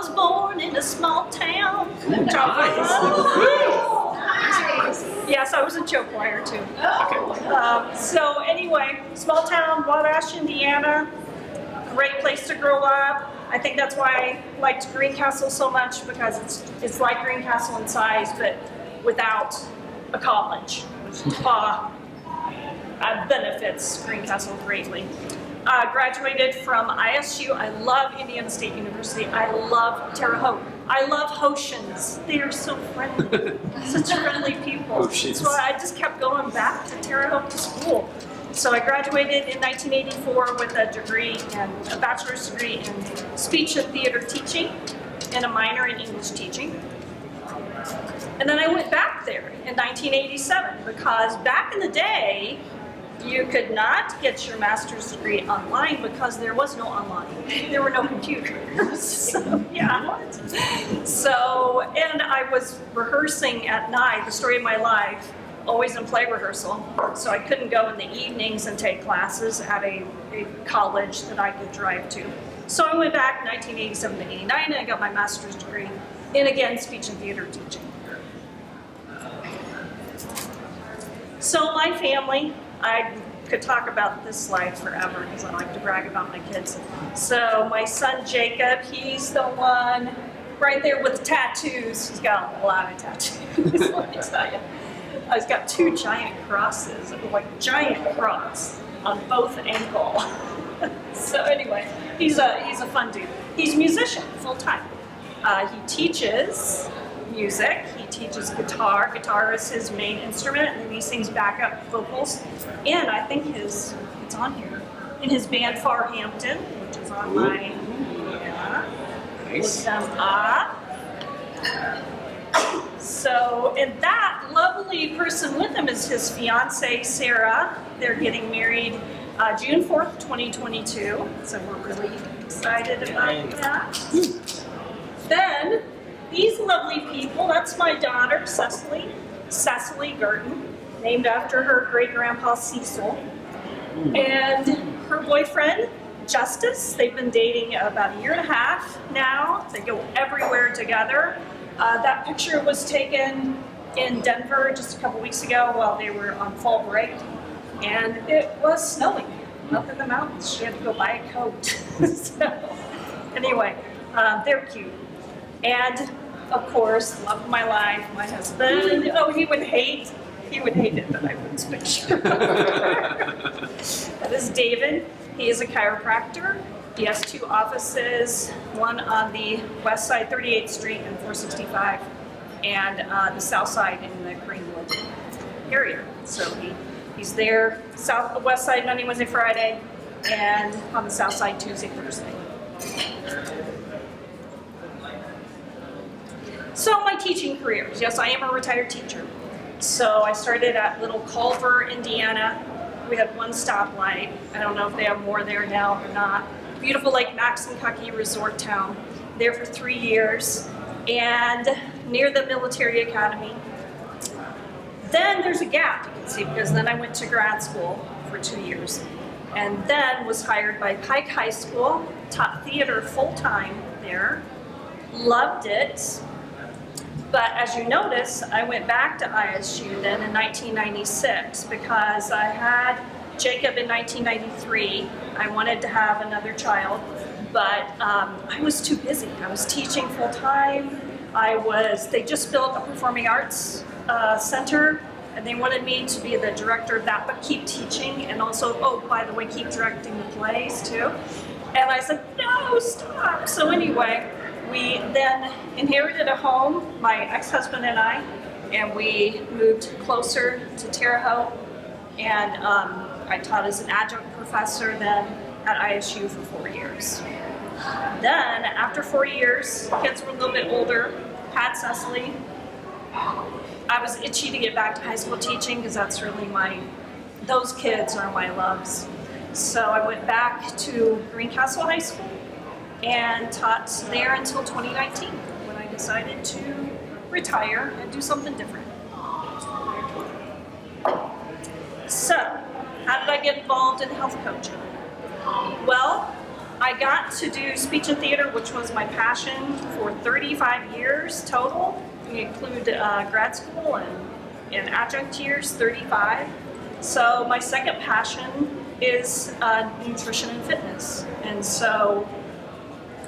was born in a small town. Nice. Yes, I was a joke writer too. Okay. So anyway, small town, Wabash, Indiana. Great place to grow up. I think that's why I liked Greencastle so much, because it's like Greencastle in size, but without a college, which benefits Greencastle greatly. Graduated from ISU. I love Indiana State University. I love Terre Haute. I love Hoshians. They are so friendly. Such friendly people. Hoshians. So I just kept going back to Terre Haute to school. So I graduated in 1984 with a bachelor's degree in speech and theater teaching and a minor in English teaching. And then I went back there in 1987, because back in the day, you could not get your master's degree online because there was no online. There were no computers. So, yeah. So, and I was rehearsing at night, the story of my life, always in play rehearsal. So I couldn't go in the evenings and take classes at a college that I could drive to. So I went back 1987 to 89 and I got my master's degree in, again, speech and theater teaching. So my family, I could talk about this slide forever because I like to brag about my kids. So my son Jacob, he's the one right there with the tattoos. He's got a lot of tattoos, let me tell you. He's got 2 giant crosses, like giant cross on both ankles. So anyway, he's a fun dude. He's a musician full time. He teaches music. He teaches guitar. Guitar is his main instrument, and then he sings backup vocals. And I think it's on here, in his band Farhampton, which is on my, Nice. look them up. So, and that lovely person with him is his fiancée, Sarah. They're getting married June 4th, 2022. So we're really excited about that. Then, these lovely people, that's my daughter, Cecily Gurton, named after her great-grandpa Cecil. And her boyfriend, Justice. They've been dating about 1.5 years now. They go everywhere together. That picture was taken in Denver just a couple weeks ago while they were on fall break. And it was snowing up in the mountains. She had to go buy a coat. So, anyway, they're cute. And of course, love of my life, my husband. Oh, he would hate it that I put this picture. That is David. He is a chiropractor. He has 2 offices, one on the west side, 38th Street and 465, and the south side in the Greenwood area. So he's there, west side Monday, Wednesday, Friday, and on the south side Tuesday, Thursday. So my teaching careers. Yes, I am a retired teacher. So I started at Little Culver, Indiana. We had 1 stoplight. I don't know if they have more there now or not. Beautiful Lake Maxinkuckee resort town. There for 3 years, and near the military academy. Then there's a gap, you can see, because then I went to grad school for 2 years, and then was hired by Pike High School, taught theater full-time there, loved it. But as you notice, I went back to ISU then in 1996 because I had Jacob in 1993. I wanted to have another child, but I was too busy. I was teaching full time. They just built a performing arts center, and they wanted me to be the director of that, but keep teaching, and also, oh, by the way, keep directing the plays too. And I said, no, stop. So anyway, we then inherited a home, my ex-husband and I, and we moved closer to Terre Haute, and I taught as an adjunct professor then at ISU for 4 years. Then, after 4 years, kids were a little bit older, had Cecily. I was itchy to get back to high school teaching because that's really those kids are my loves. So I went back to Greencastle High School and taught there until 2019 when I decided to retire and do something different. So, how did I get involved in health coaching? Well, I got to do speech and theater, which was my passion for 35 years total. We include grad school and adjunct years, 35. So my second passion is nutrition and fitness. And so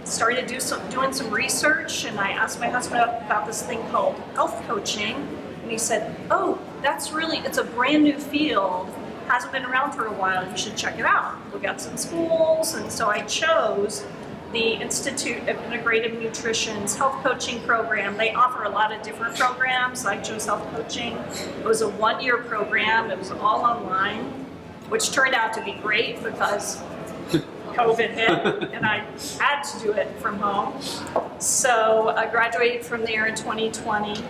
started doing some research, and I asked my husband about this thing called health coaching, and he said, oh, it's a brand new field, hasn't been around for a while, you should check it out. Look at some schools. And so I chose the Institute of Integrative Nutrition's health coaching program. They offer a lot of different programs. I chose health coaching. It was a one-year program. It was all online, which turned out to be great because COVID hit and I had to do it from home. So I graduated from there in 2020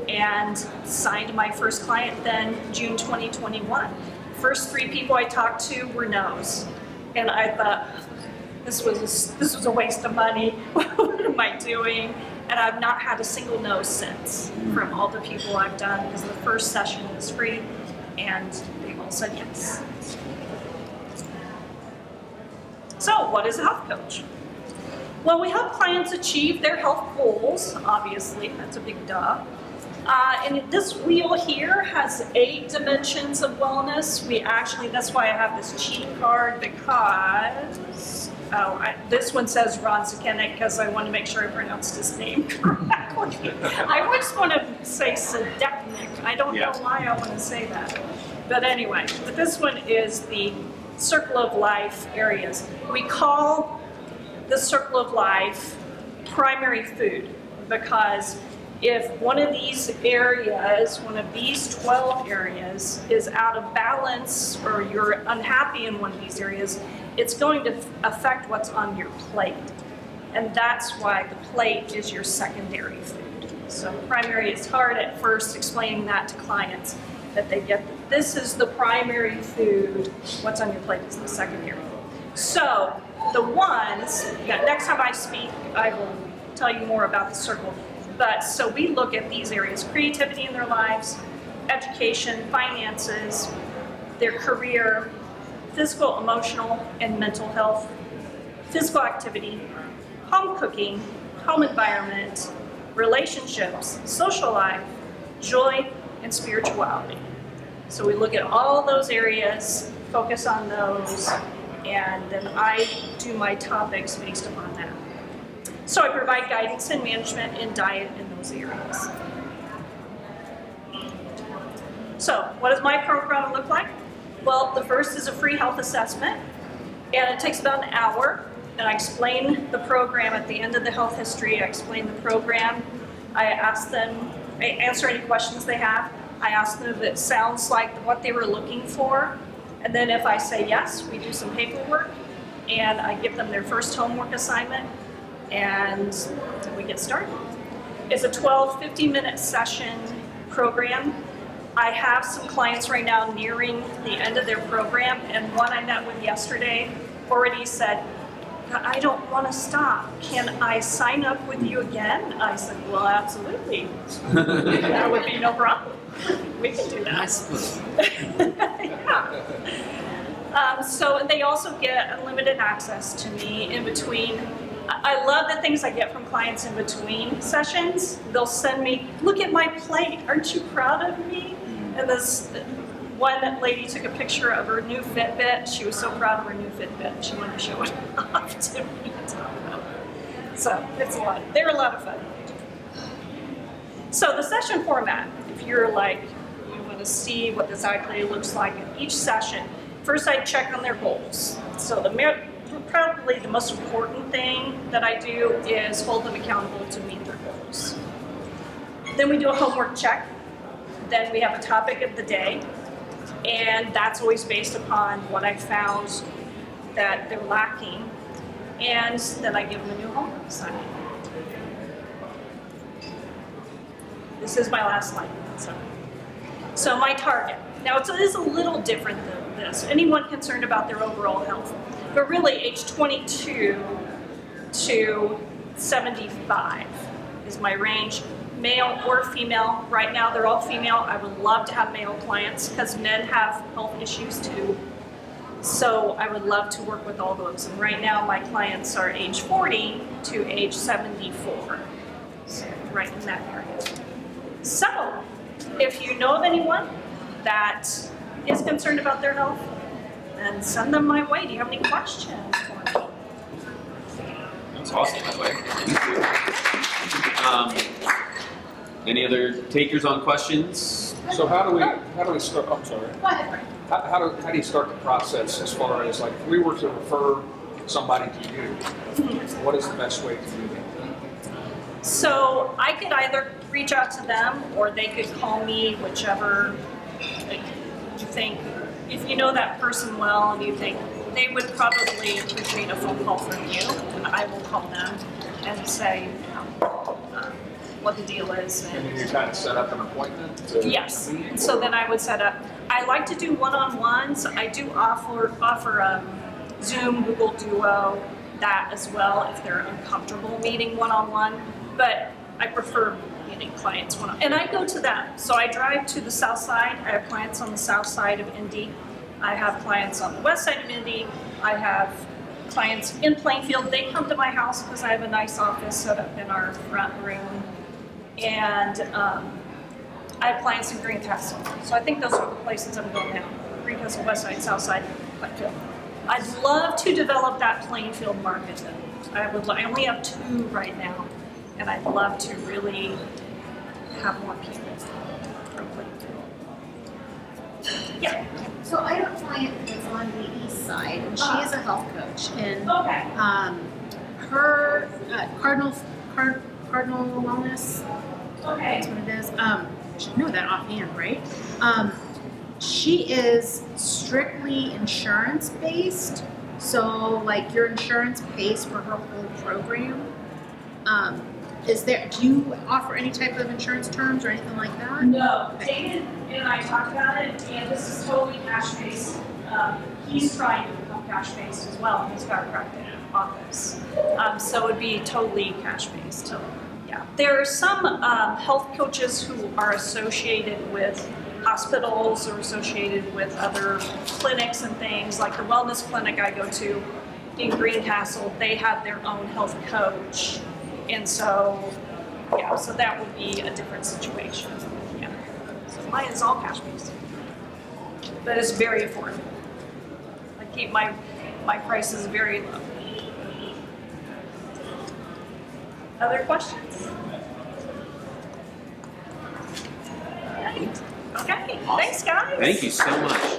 and signed my first client then June 2021. First 3 people I talked to were no's. And I thought, this was a waste of money. What am I doing? And I've not had a single no since from all the people I've done, because the first session was free and they all said yes. So what is a health coach? Well, we help clients achieve their health goals, obviously, that's a big duh. And this wheel here has 8 dimensions of wellness. That's why I have this cheat card, because, this one says Ron Zakenick because I want to make sure I pronounced his name correctly. I always want to say Sadeknik. I don't know why I want to say that. But anyway, but this one is the Circle of Life areas. We call the Circle of Life primary food, because if one of these areas, one of these 12 areas is out of balance, or you're unhappy in one of these areas, it's going to affect what's on your plate. And that's why the plate is your secondary food. So primary is hard at first explaining that to clients, that they get that this is the primary food, what's on your plate is the secondary. So the ones that next time I speak, I will tell you more about the circle. But so we look at these areas: creativity in their lives, education, finances, their career, physical, emotional, and mental health, physical activity, home cooking, home environment, relationships, social life, joy, and spirituality. So we look at all those areas, focus on those, and then I do my topics based upon that. So I provide guidance and management in diet in those areas. So what does my program look like? Well, the first is a free health assessment, and it takes about an hour. And I explain the program at the end of the health history. I explain the program. I answer any questions they have. I ask them if it sounds like what they were looking for. And then if I say yes, we do some paperwork, and I give them their first homework assignment, and we get started. It's a 15-minute session program. I have some clients right now nearing the end of their program, and one I met with yesterday already said, I don't want to stop. Can I sign up with you again? I said, well, absolutely. That would be no problem. We can do that. Nice. Yeah. So they also get unlimited access to me in between. I love the things I get from clients in between sessions. They'll send me, look at my plate, aren't you proud of me? And this one lady took a picture of her new Fitbit. She was so proud of her new Fitbit. She wanted to show it off to me. So they're a lot of fun. So the session format, if you're like, you want to see what this actually looks like in each session, first I check on their goals. So probably the most important thing that I do is hold them accountable to meet their goals. Then we do a homework check. Then we have a topic of the day, and that's always based upon what I found that they're lacking, and then I give them a new homework assignment. This is my last slide. So my target. Now it is a little different than this. Anyone concerned about their overall health, but really age 22 to 75 is my range. Male or female. Right now they're all female. I would love to have male clients because men have health issues too. So I would love to work with all those. And right now my clients are age 40 to age 74. So right in that area. So if you know of anyone that is concerned about their health, then send them my way. Do you have any questions for me? That's awesome, by the way. Thank you. Any other takers on questions? So how do we start? I'm sorry. Go ahead, Frank. How do you start the process as far as like if we were to refer somebody to you? What is the best way to do that? So I could either reach out to them or they could call me, whichever you think. If you know that person well and you think they would probably appreciate a phone call from you, and I will call them and say what the deal is. And then you kind of set up an appointment? Yes. So then I would set up. I like to do one-on-ones. I do offer Zoom, Google Duo, that as well if they're uncomfortable meeting one-on-one. But I prefer meeting clients one-on-one. And I go to them. So I drive to the south side. I have clients on the south side of Indy. I have clients on the west side of Indy. I have clients in Plainfield. They come to my house because I have a nice office set up in our front room. And I have clients in Greencastle. So I think those are the places I'm going now. Greencastle, west side, south side, Plainfield. I'd love to develop that Plainfield market though. I only have 2 right now. And I'd love to really have more people from Plainfield. Yeah. So I have a client that's on the east side, and she is a health coach, and Okay. her Cardinal Wellness. Okay. That's what it is. Should know that offhand, right? She is strictly insurance based, so like your insurance pays for her whole program. Do you offer any type of insurance terms or anything like that? No, David and I talked about it, and this is totally cash-based. He's trying to become cash-based as well in his chiropractic office. So it would be totally cash-based. So, yeah. There are some health coaches who are associated with hospitals or associated with other clinics and things, like the wellness clinic I go to in Greencastle, they have their own health coach. And so, yeah, so that would be a different situation. Yeah. So mine is all cash based. But it's very affordable. I keep my prices very low. Other questions? Okay. Awesome. Thanks, guys. Thank you so much.